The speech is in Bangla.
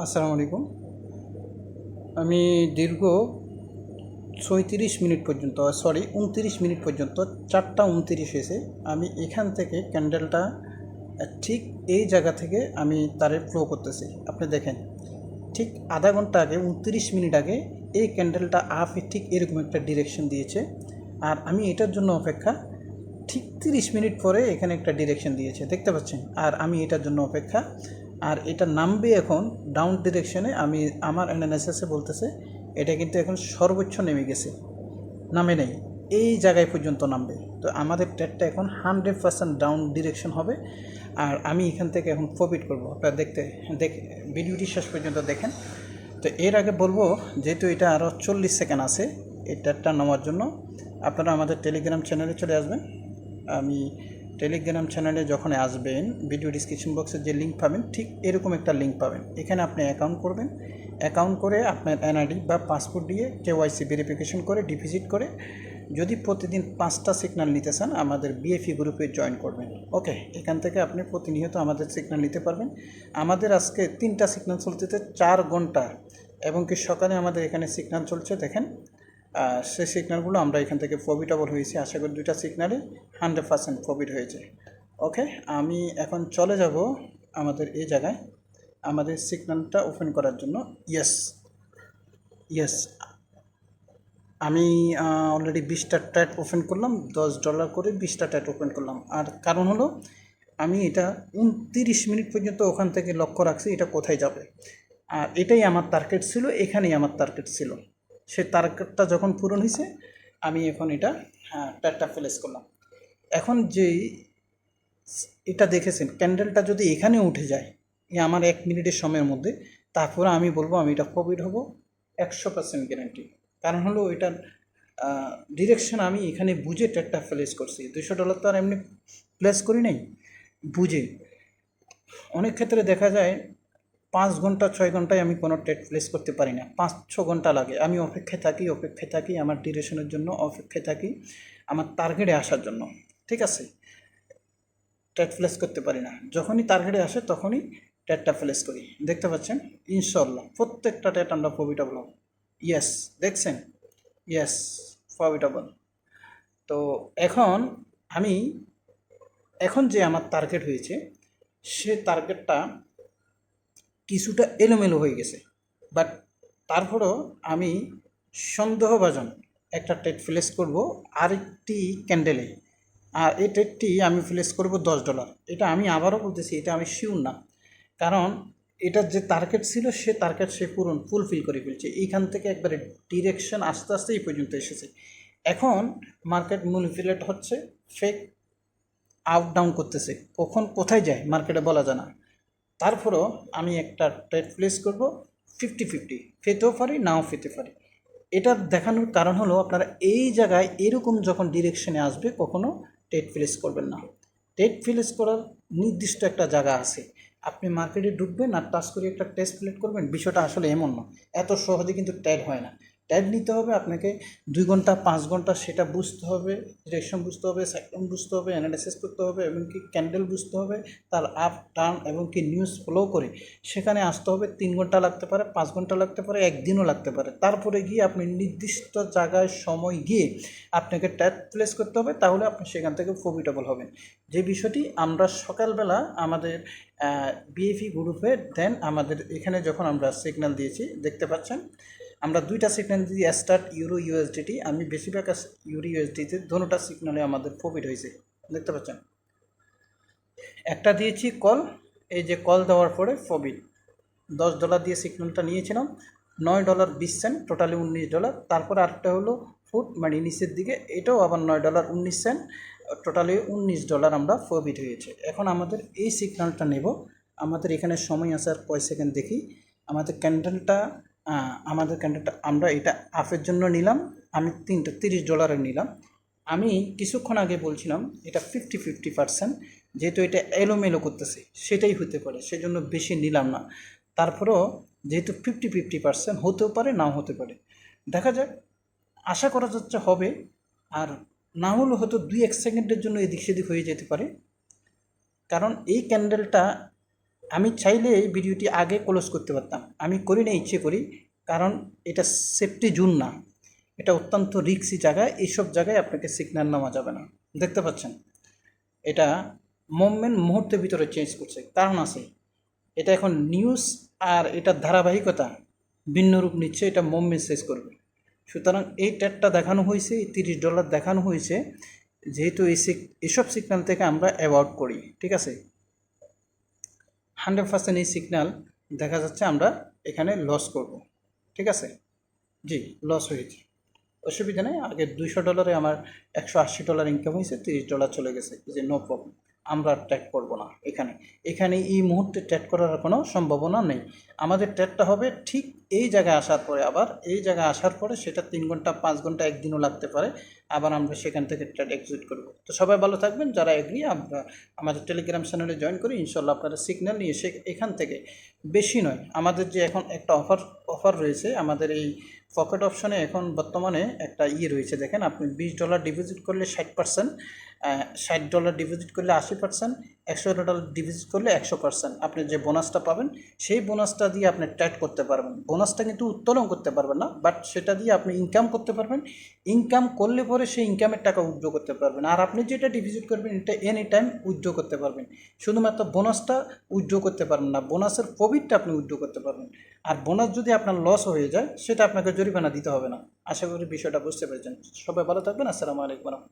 আসসালামু আলাইকুম। আমি দীর্ঘ 37 মিনিট পর্যন্ত 29 মিনিট পর্যন্ত 4টা 29 হয়েছে। আমি এখান থেকে ক্যান্ডেলটা ঠিক এই জায়গা থেকে আমি তারে ফ্লো করতেছি। আপনি দেখেন, ঠিক আধা ঘন্টা আগে 29 মিনিট আগে এই ক্যান্ডেলটা আপে ঠিক এরকম একটা ডিরেকশন দিয়েছে। আর আমি এটার জন্য অপেক্ষা, ঠিক 30 মিনিট পরে এখানে একটা ডিরেকশন দিয়েছে, দেখতে পাচ্ছেন। আর আমি এটার জন্য অপেক্ষা, আর এটা নামবে এখন ডাউন ডিরেকশনে। আমি আমার অ্যানালাইসিসে বলতেছে এটা কিন্তু এখন সর্বোচ্চ নেমে গেছে, নামে নেই, এই জায়গায় পর্যন্ত নামবে। তো আমাদের ট্রেডটা এখন 100% ডাউন ডিরেকশন হবে। আর আমি এখান থেকে এখন প্রফিট করবো। আপনারা ভিডিওটি শেষ পর্যন্ত দেখেন। তো এর আগে বলবো, যেহেতু এটা আরও 40 সেকেন্ড আছে এই ট্রেডটা নামার জন্য, আপনারা আমাদের টেলিগ্রাম চ্যানেলে চলে আসবেন। আমি টেলিগ্রাম চ্যানেলে যখন আসবেন, ভিডিও ডিসক্রিপশন বক্সে যে লিঙ্ক পাবেন ঠিক এরকম একটা লিঙ্ক পাবেন। এখানে আপনি অ্যাকাউন্ট করবেন, অ্যাকাউন্ট করে আপনার এনআইডি বা পাসপোর্ট দিয়ে কেওয়াইসি ভেরিফিকেশন করে ডিপোজিট করে যদি প্রতিদিন 5টা সিগন্যাল নিতে চান আমাদের বিএফই গ্রুপে জয়েন করবেন। ওকে, এখান থেকে আপনি প্রতিনিয়ত আমাদের সিগন্যাল নিতে পারবেন। আমাদের আজকে 3টা সিগন্যাল চলতেতে 4 ঘন্টা, এবং কি সকালে আমাদের এখানে সিগন্যাল চলছে দেখেন। সেই সিগন্যালগুলো আমরা এখান থেকে প্রফিটেবল হয়েছি। আশা করি 2টা সিগন্যালে 100% প্রফিট হয়েছে। ওকে, আমি এখন চলে যাব আমাদের এই জায়গায় আমাদের সিগন্যালটা ওপেন করার জন্য। ইয়েস, ইয়েস, আমি অলরেডি 20টা ট্যাট ওপেন করলাম, $10 করে 20টা ট্যাট ওপেন করলাম। আর কারণ হলো আমি এটা 29 মিনিট পর্যন্ত ওখান থেকে লক্ষ্য রাখছি এটা কোথায় যাবে। আর এটাই আমার টার্গেট ছিল, এখানেই আমার টার্গেট ছিল। সে টার্গেটটা যখন পূরণ হয়েছে আমি এখন এটা ট্যাটটা প্লেস করলাম। এখন যেই এটা দেখেছেন ক্যান্ডেলটা যদি এখানে উঠে যায় আমার 1 মিনিটের সময়ের মধ্যে, তারপরে আমি বলবো আমি এটা প্রফিট হব 100% গ্যারান্টি। কারণ হলো এটার ডিরেকশন আমি এখানে বুঝে ট্রেডটা প্লেস করছি। $200 তো আর এমনি প্লেস করি নাই, বুঝে। অনেক ক্ষেত্রে দেখা যায় 5 ঘন্টা 6 ঘন্টায় আমি কোনো ট্রেড প্লেস করতে পারি না, 5-6 ঘন্টা লাগে। আমি অপেক্ষায় থাকি আমার ডিরেকশনের জন্য, অপেক্ষায় থাকি আমার টার্গেটে আসার জন্য। ঠিক আছে, ট্রেড প্লেস করতে পারি না। যখনই টার্গেটে আসে তখনই ট্রেডটা প্লেস করি। দেখতে পাচ্ছেন ইনশাল্লাহ প্রত্যেকটা ট্রেড আমরা প্রফিটেবল হব। ইয়েস, দেখছেন, ইয়েস, প্রফিটেবল। তো এখন আমি এখন যে আমার টার্গেট হয়েছে সে টার্গেটটা কিছুটা এলোমেলো হয়ে গেছে, বাট তারপরও আমি সন্দেহভাজন একটা ট্রেড প্লেস করব আরেকটি ক্যান্ডেলে। আর এই ট্রেডটি আমি প্লেস করব $10। এটা আমি আবারও বলতেছি, এটা আমি শিওর না, কারণ এটার যে টার্গেট ছিল সে টার্গেট সে ফুলফিল করে ফেলছে। এইখান থেকে একবারে ডিরেকশন আস্তে আস্তে এই পর্যন্ত এসেছে। এখন মার্কেট ম্যানিপুলেট হচ্ছে, ফেক আপ ডাউন করতেছে, কখন কোথায় যায় মার্কেটে বলা যায় না। তারপরও আমি একটা ট্রেড প্লেস করব 50-50, পেতেও পারি নাও পেতে পারি। এটা দেখানোর কারণ হলো আপনারা এই জায়গায় এরকম যখন ডিরেকশনে আসবে কখনো ট্রেড প্লেস করবেন না। ট্রেড প্লেস করার নির্দিষ্ট একটা জায়গা আছে। আপনি মার্কেটে ঢুকবেন আর টাচ করে একটা টেস্ট প্লেট করবেন, বিষয়টা আসলে এমন না। এত সহজে কিন্তু ট্রেড হয় না। ট্রেড নিতে হবে আপনাকে 2 ঘন্টা 5 ঘন্টা, সেটা বুঝতে হবে, ডিরেকশন বুঝতে হবে, সাইক্লোন বুঝতে হবে, অ্যানালাইসিস করতে হবে, এবং কি ক্যান্ডেল বুঝতে হবে, তার আপ ডাউন এবং কি নিউজ ফলো করে সেখানে আসতে হবে। 3 ঘন্টা লাগতে পারে, 5 ঘন্টা লাগতে পারে, একদিনও লাগতে পারে। তারপরে গিয়ে আপনি নির্দিষ্ট জায়গায় সময় গিয়ে আপনাকে ট্রেড প্লেস করতে হবে, তাহলে আপনি সেখান থেকে প্রফিটেবল হবেন। যে বিষয়টি আমরা সকালবেলা আমাদের বিএফই গ্রুপে দেন, আমাদের এখানে যখন আমরা সিগন্যাল দিয়েছি দেখতে পাচ্ছেন আমরা 2টা সিগন্যাল দিয়ে স্টার্ট ইউরো ইউএসডিটি, আমি বেশিরভাগ ইউরো ইউএসডিতে দোনোটা সিগন্যালে আমাদের প্রফিট হয়েছে, দেখতে পাচ্ছেন। একটা দিয়েছি কল, এই যে কল দেওয়ার পরে প্রফিট $10 দিয়ে সিগন্যালটা নিয়েছিলাম, $9.20, টোটালি $19। তারপরে আরেকটা হলো ফুট মানে নিচের দিকে, এটাও আবার $9.19, টোটালি $19 আমরা প্রফিট হয়েছে। এখন আমাদের এই সিগন্যালটা নেব, আমাদের এখানে সময় আছে আর কয় সেকেন্ড দেখি। আমাদের ক্যান্ডেলটা আমরা এটা আপের জন্য নিলাম, আমি $30 নিলাম। আমি কিছুক্ষণ আগে বলছিলাম এটা 50-50%, যেহেতু এটা এলোমেলো করতেছে সেটাই হতে পারে, সেজন্য বেশি নিলাম না। তারপরেও যেহেতু 50-50% হতেও পারে নাও হতে পারে, দেখা যাক। আশা করা যাচ্ছে হবে, আর না হলে হয়তো 2-1 সেকেন্ডের জন্য এদিক সেদিক হয়ে যেতে পারে। কারণ এই ক্যান্ডেলটা আমি চাইলে এই ভিডিওটি আগে ক্লোজ করতে পারতাম, আমি করি না, ইচ্ছে করি, কারণ এটা সেফটি জোন না, এটা অত্যন্ত রিস্কি জায়গা, এইসব জায়গায় আপনাকে সিগন্যাল নেওয়া যাবে না। দেখতে পাচ্ছেন এটা মুভমেন্ট মুহূর্তের ভিতরে চেঞ্জ করছে, কারণ আছে এটা এখন নিউজ আর এটার ধারাবাহিকতা ভিন্ন রূপ নিচ্ছে, এটা মুভমেন্ট শেষ করবে। সুতরাং এই ট্যাটটা দেখানো হয়েছে, এই $30 দেখানো হয়েছে, যেহেতু এসব সিগন্যাল থেকে আমরা অ্যাভয়েড করি, ঠিক আছে। 100% এই সিগন্যাল দেখা যাচ্ছে আমরা এখানে লস করব, ঠিক আছে। জি, লস হয়েছে, অসুবিধা নেই। আগে $200 আমার $180 ইনকাম হয়েছে, $30 চলে গেছে, যে নো প্রবলেম, আমরা ট্র্যাক করব না এখানে। এখানে এই মুহূর্তে ট্র্যাক করার কোনো সম্ভাবনা নেই। আমাদের ট্র্যাকটা হবে ঠিক এই জায়গায় আসার পরে, আবার এই জায়গায় আসার পরে সেটা 3 ঘন্টা 5 ঘন্টা একদিনও লাগতে পারে, আবার আমরা সেখান থেকে ট্র্যাক এক্সিট করব। তো সবাই ভালো থাকবেন, যারা এগ্রি আমরা আমাদের টেলিগ্রাম চ্যানেলে জয়েন করি, ইনশাল্লাহ আপনারা সিগন্যাল নিয়ে এখান থেকে বেশি নয়, আমাদের যে এখন একটা অফার রয়েছে, আমাদের এই পকেট অপশনে এখন বর্তমানে একটা রয়েছে, দেখেন আপনি $20 ডিপোজিট করলে 60%, $60 ডিপোজিট করলে 80%, $100 ডিপোজিট করলে 100%, আপনি যে বোনাসটা পাবেন সেই বোনাসটা দিয়ে আপনি ট্রেড করতে পারবেন। বোনাসটা কিন্তু উত্তোলন করতে পারবেন না, বাট সেটা দিয়ে আপনি ইনকাম করতে পারবেন। ইনকাম করলে পরে সেই ইনকামের টাকা উইথড্র করতে পারবেন, আর আপনি যেটা ডিপোজিট করবেন এটা এনি টাইম উইথড্র করতে পারবেন। শুধুমাত্র বোনাসটা উইথড্র করতে পারবেন না, বোনাসের প্রফিটটা আপনি উইথড্র করতে পারবেন। আর বোনাস যদি আপনার লস হয়ে যায় সেটা আপনাকে জরিমানা দিতে হবে না। আশা করি বিষয়টা বুঝতে পেরেছেন। সবাই ভালো থাকবেন। আসসালামু আলাইকুম।